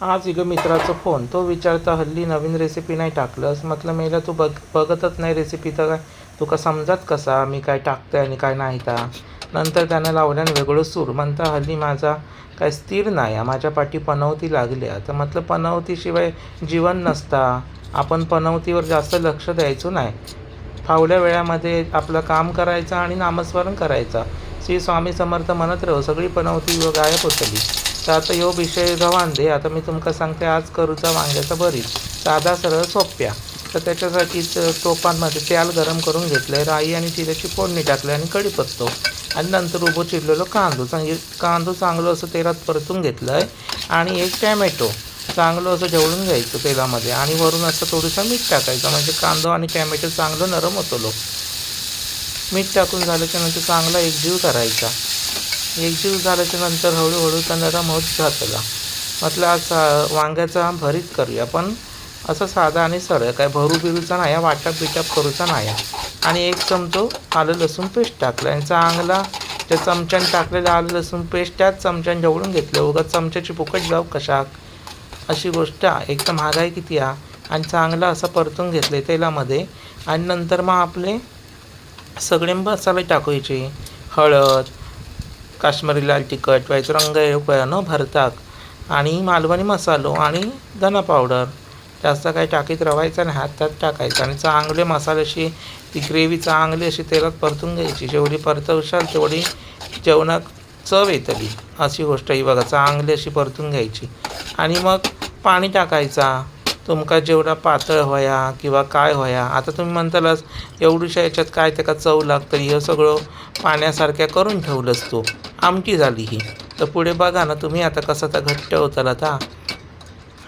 आज इगं मित्राचा फोन. तो विचारता हल्ली नवीन रेसिपी नाही टाकलंस. म्हटलं मेला तू बघतच नाही रेसिपी तर काय तुका समजत कसा मी काय टाकतंय आणि काय नाही का. नंतर त्यानं लावल्यानं वेगळं सूर म्हणता हल्ली माझा काय स्थिर नाही माझ्या पाठी पनवती लागल्या. तर म्हटलं पनवतीशिवाय जीवन नसता. आपण पनवतीवर जास्त लक्ष द्यायचो नाही. फावल्या वेळामध्ये आपलं काम करायचं आणि नामस्मरण करायचं. श्री स्वामी समर्थ म्हणत राहू सगळी पनवती गायब होतली. तर आता यो विषय रवान दे. आता मी तुमका सांगते आज करूचा वांग्याचा भरीत साधा सरळ सोप्या. तर त्याच्यासाठी टोपांमध्ये तेल गरम करून घेतलं आहे. राई आणि जिऱ्याची फोडणी टाकली आणि कढीपत्तो आणि नंतर उभं चिरलेलं कांदो चांगलं असं तेलात परतून घेतलं आहे. आणि एक टॅमॅटो चांगलं असं ढवळून घ्यायचं तेलामध्ये आणि वरून असं थोडंसं मीठ टाकायचं म्हणजे कांदा आणि टॅमॅटो चांगलं नरम होतो. मीठ टाकून झाल्याच्यानंतर चांगला एकजीव करायचा. एकजीव झाल्याच्यानंतर हळूहळू तर नरम होत जातला. म्हटलं आज वांग्याचा भरीत करूया पण असं साधा आणि सरळ काय भरू बिरूचा नाही वाटप बिटप करूचा नाही. आणि एक चमचो आलं लसूण पेस्ट टाकलं आणि चांगला त्या चमच्याने टाकलेलं आलं लसूण पेस्ट त्याच चमच्याने ढवळून घेतलं. उगाच चमच्याची फुकट जाऊ कशाक अशी गोष्ट एकदम महागाई किती आहे. आणि चांगलं असं परतून घेतलं तेलामध्ये. आणि नंतर मग आपले सगळे मसाले टाकायचे. हळद, काश्मीरी लाल तिखट व्हायचं रंग येऊन भरताक आणि मालवणी मसालो आणि धना पावडर जास्त काही टाकीत रवायचं नाही हातात टाकायचं. आणि चांगले मसाल्याशी ती ग्रेव्ही चांगली अशी तेलात परतून घ्यायची. जेवढी परतवशाल तेवढी जेवणात चव येतली अशी गोष्ट ही बघा. चांगली अशी परतून घ्यायची आणि मग पाणी टाकायचा. तुमका जेवढा पातळ होया किंवा काय होया. आता तुम्ही म्हणतालच एवढीशा याच्यात काय त्याला चव लागतं. हे सगळं पाण्यासारख्या करून ठेवलंस तू आमटी झाली ही. तर पुढे बघा ना तुम्ही आता कसं तर घट्ट होताल आता.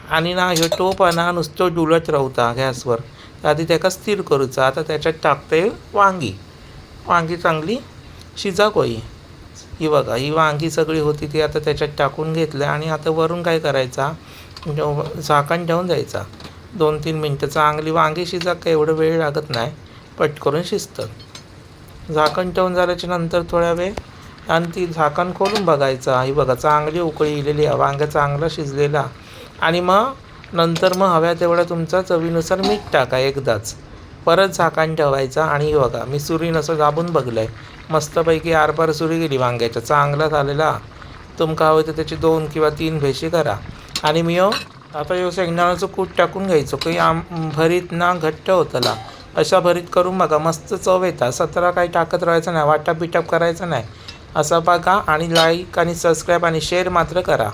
आणि ना ह्यो टोपणा नुसतं डुलत राहता गॅसवर. तर आधी त्याला स्थिर करूचा. आता त्याच्यात टाकते वांगी चांगली शिजाक होई. ही बघा ही वांगी सगळी होती ती आता त्याच्यात टाकून घेतलं. आणि आता वरून काय करायचा झाकण ठेवून जायचा 2-3 मिनटं. चांगली वांगी शिजाक काय एवढं वेळ लागत नाही पट करून शिजतं. झाकण ठेवून झाल्याच्या नंतर थोड्या वेळ आणि ती झाकण खोलून बघायचा. ही बघा चांगली उकळी इलेली आहे वांगा चांगला शिजलेला. आणि मग नंतर मग हव्या तेवढा तुमचा चवीनुसार मीठ टाका एकदाच. परत झाकण ठेवायचा. आणि बघा मी सुरीन असं दाबून बघलं आहे मस्तपैकी आरपार सुरी गेली वांग्याच्या चांगला झालेला. तुमका हवं तर त्याची 2 किंवा 3 भेशी करा. आणि मी आता शेंगदाण्याचं कूट टाकून घ्यायचं की भरीत ना घट्ट होतला. अशा भरीत करून बघा मस्त चव येतात. 17 काही टाकत राहायचं नाही वाटप बिटप करायचं नाही. असा बघा आणि लाईक आणि सबस्क्राईब आणि शेअर मात्र करा.